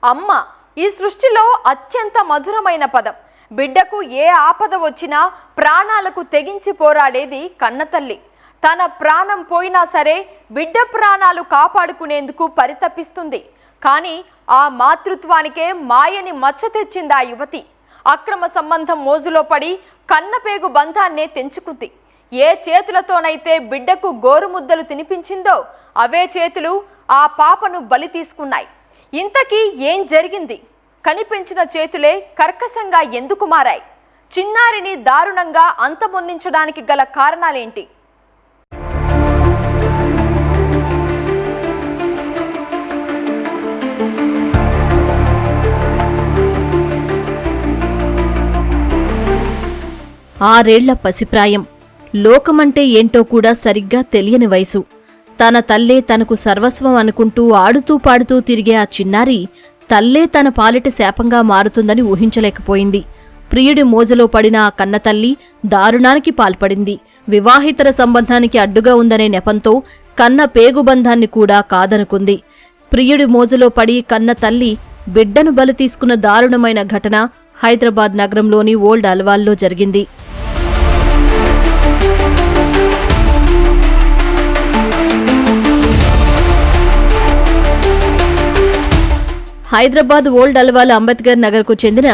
అమ్మ ఈ సృష్టిలో అత్యంత మధురమైన పదం. బిడ్డకు ఏ ఆపద వచ్చినా ప్రాణాలకు తెగించి పోరాడేది కన్నతల్లి. తన ప్రాణం పోయినా సరే బిడ్డ ప్రాణాలు కాపాడుకునేందుకు పరితపిస్తుంది. కానీ ఆ మాతృత్వానికే మాయని మచ్చ తెచ్చింది ఆ యువతి. అక్రమ సంబంధం మోజులో పడి కన్నపేగు బంధాన్నే తెంచుకుంది. ఏ చేతులతోనైతే బిడ్డకు గోరుముద్దలు తినిపించిందో అవే చేతులు ఆ పాపను బలి తీసుకున్నాయి. ఇంతకీ ఏం జరిగింది? కనిపించిన చేతులే కర్కశంగా ఎందుకు మారాయి? చిన్నారిని దారుణంగా అంతమొందించడానికి గల కారణాలేంటి? ఆరేళ్ల పసిప్రాయం. లోకమంటే ఏంటో కూడా సరిగ్గా తెలియని వయసు. తన తల్లే తనకు సర్వస్వం అనుకుంటూ ఆడుతూ పాడుతూ తిరిగే ఆ చిన్నారి తల్లే తన పాలిట శాపంగా మారుతుందని ఊహించలేకపోయింది. ప్రియుడి మోజలో పడిన ఆ కన్నతల్లి దారుణానికి పాల్పడింది. వివాహితర సంబంధానికి అడ్డుగా ఉందనే నెపంతో కన్న పేగుబంధాన్ని కూడా కాదనుకుంది. ప్రియుడి మోజలో పడి కన్న తల్లి బిడ్డను బలి తీసుకున్న దారుణమైన ఘటన హైదరాబాద్ నగరంలోని ఓల్డ్ అల్వాల్లో జరిగింది. హైదరాబాద్ ఓల్డ్ అల్వాల్ అంబేద్కర్ నగర్కు చెందిన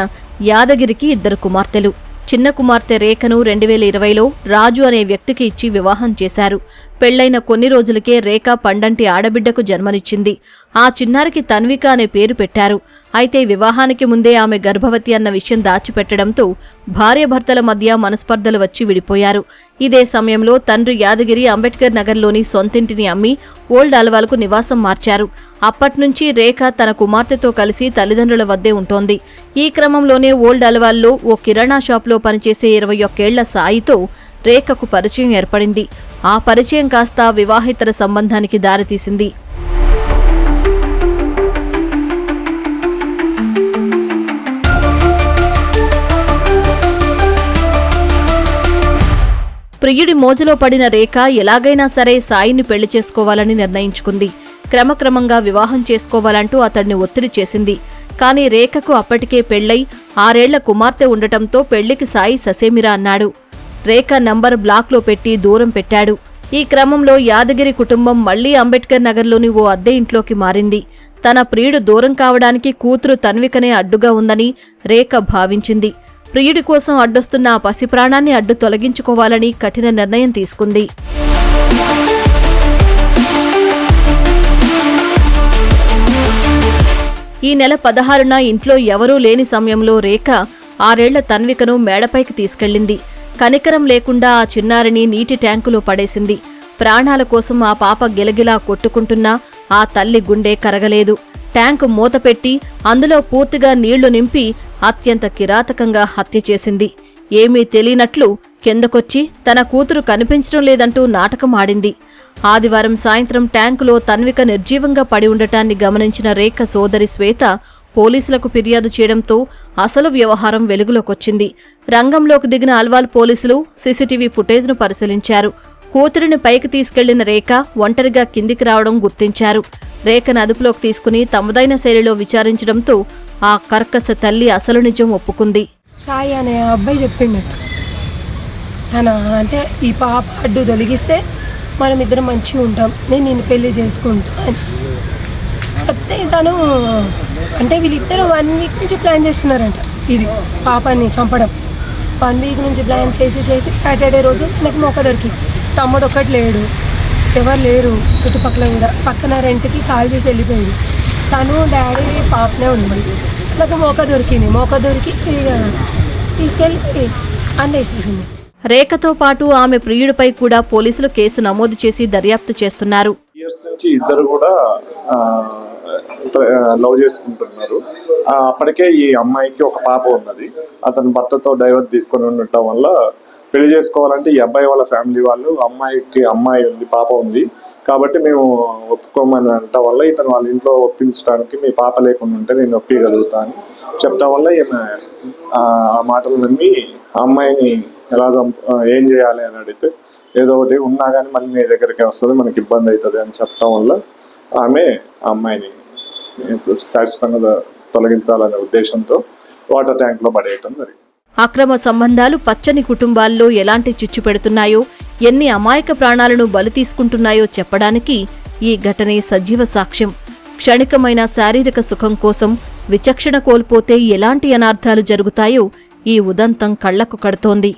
యాదగిరికి ఇద్దరు కుమార్తెలు. చిన్న కుమార్తె రేఖను 2020లో రాజు అనే వ్యక్తికి ఇచ్చి వివాహం చేశారు. పెళ్లైన కొన్ని రోజులకే రేఖ పండంటి ఆడబిడ్డకు జన్మనిచ్చింది. ఆ చిన్నారికి తన్విక అనే పేరు పెట్టారు. అయితే వివాహానికి ముందే ఆమె గర్భవతి అన్న విషయం దాచిపెట్టడంతో భార్యాభర్తల మధ్య మనస్పర్ధలు వచ్చి విడిపోయారు. ఇదే సమయంలో తండ్రి యాదగిరి అంబేద్కర్ నగర్లోని సొంతింటిని అమ్మి ఓల్డ్ అల్వాల్కు నివాసం మార్చారు. అప్పట్నుంచి రేఖ తన కుమార్తెతో కలిసి తల్లిదండ్రుల వద్దే ఉంటోంది. ఈ క్రమంలోనే ఓల్డ్ అల్వాల్లో ఓ కిరాణా షాప్లో పనిచేసే 21 ఏళ్ల సాయితో రేఖకు పరిచయం ఏర్పడింది. ఆ పరిచయం కాస్త వివాహితర సంబంధానికి దారితీసింది. ప్రియుడి మోజులో పడిన రేఖ ఎలాగైనా సరే సాయిని పెళ్లి చేసుకోవాలని నిర్ణయించుకుంది. క్రమక్రమంగా వివాహం చేసుకోవాలంటూ అతడిని ఒత్తిడి చేసింది. కాని రేఖకు అప్పటికే పెళ్లై 6 ఏళ్ల కుమార్తె ఉండటంతో పెళ్లికి సాయి ససేమిరా అన్నాడు. రేఖ నంబర్ బ్లాక్లో పెట్టి దూరం పెట్టాడు. ఈ క్రమంలో యాదగిరి కుటుంబం మళ్లీ అంబేద్కర్ నగర్లోని ఓ అద్దె ఇంట్లోకి మారింది. తన ప్రియుడు దూరం కావడానికి కూతురు తన్వికనే అడ్డుగా ఉందని రేఖ భావించింది. ప్రియుడి కోసం అడ్డొస్తున్న ఆ పసిప్రాణాన్ని అడ్డు తొలగించుకోవాలని కఠిన నిర్ణయం తీసుకుంది. ఈ నెల 16న ఇంట్లో ఎవరూ లేని సమయంలో రేఖ 6 ఏళ్ల తన్వికను మేడపైకి తీసుకెళ్లింది. కనికరం లేకుండా ఆ చిన్నారిని నీటి ట్యాంకులో పడేసింది. ప్రాణాల కోసం ఆ పాప గిలగిలా కొట్టుకుంటున్నా ఆ తల్లి గుండె కరగలేదు. ట్యాంకు మూతపెట్టి అందులో పూర్తిగా నీళ్లు నింపి అత్యంత కిరాతకంగా హత్య చేసింది. ఏమీ తెలియనట్లు కిందకొచ్చి తన కూతురు కనిపించడం లేదంటూ నాటకం ఆడింది. ఆదివారం సాయంత్రం ట్యాంకులో తన్విక నిర్జీవంగా పడి ఉండటాన్ని గమనించిన రేఖ సోదరి శ్వేత పోలీసులకు ఫిర్యాదు చేయడంతో అసలు వ్యవహారం వెలుగులోకొచ్చింది. రంగంలోకి దిగిన అల్వాల్ పోలీసులు సీసీటీవీ ఫుటేజ్ను పరిశీలించారు. కూతురిని పైకి తీసుకెళ్లిన రేఖ ఒంటరిగా కిందికి రావడం గుర్తించారు. రేఖను అదుపులోకి తీసుకుని తమదైన శైలిలో విచారించడంతో ఆ కర్కశ తల్లి అసలు నిజం ఒప్పుకుంది. సాయి అనే అబ్బాయి చెప్పిండట, తన అంటే ఈ పాప అడ్డు తొలగిస్తే మనం ఇద్దరం మంచిగా ఉంటాం, నేను నిన్ను పెళ్లి చేసుకుంటా అని చెప్తే తను అంటే వీళ్ళిద్దరూ 1 వీక్ నుంచి ప్లాన్ చేస్తున్నారంట. ఇది పాపాన్ని చంపడం 1 వీక్ నుంచి ప్లాన్ చేసి సాటర్డే రోజు నాకు మొక్క దొరికింది. తమ్ముడు ఒక్కటి లేడు, ఎవరు లేరు చుట్టుపక్కల కూడా. పక్కన రెంట్కి కాల్ చేసి వెళ్ళిపోయింది. తను డాడీ పాపనే ఉంది. నాకు మొక్క దొరికి తీసుకెళ్ళి అందేసేసింది. రేఖతో పాటు ఆమె ప్రియుడిపై కూడా పోలీసులు కేసు నమోదు చేసి దర్యాప్తు చేస్తున్నారు. ఇయర్స్ నుంచి ఇద్దరు కూడా లవ్ చేసుకుంటున్నారు. అప్పటికే ఈ అమ్మాయికి ఒక పాప ఉన్నది. అతని భర్తతో డైవర్స్ తీసుకొని ఉండటం వల్ల పెళ్లి చేసుకోవాలంటే ఈ అబ్బాయి వాళ్ళ ఫ్యామిలీ వాళ్ళు అమ్మాయి ఉంది, పాప ఉంది కాబట్టి మేము ఒప్పుకోమని అనటం వల్ల ఇతను వాళ్ళ ఇంట్లో ఒప్పించడానికి మీ పాప లేకుండా ఉంటే నేను ఒప్పించగలుగుతా అని చెప్పడం వల్ల ఈమె ఆ మాటలు నమ్మి అమ్మాయిని ఏం చేయాలి అని అడిగితే ఏదో ఒకటి ఉన్నా కానీ మళ్ళీ నీ దగ్గరికి వస్తుంది, మనకి ఇబ్బంది అవుతుంది అని చెప్పడం వల్ల ఆమె ఆ అమ్మాయిని శాశ్వతంగా తొలగించాలనే ఉద్దేశంతో వాటర్ ట్యాంక్లో పడేయటం జరిగింది. అక్రమ సంబంధాలు పచ్చని కుటుంబాల్లో ఎలాంటి చిచ్చు పెడుతున్నాయో, ఎన్ని అమాయక ప్రాణాలను బలి తీసుకుంటున్నాయో చెప్పడానికి ఈ ఘటనే సజీవ సాక్ష్యం. క్షణికమైన శారీరక సుఖం కోసం విచక్షణ కోల్పోతే ఎలాంటి అనార్థాలు జరుగుతాయో ఈ ఉదంతం కళ్లకు కడుతోంది.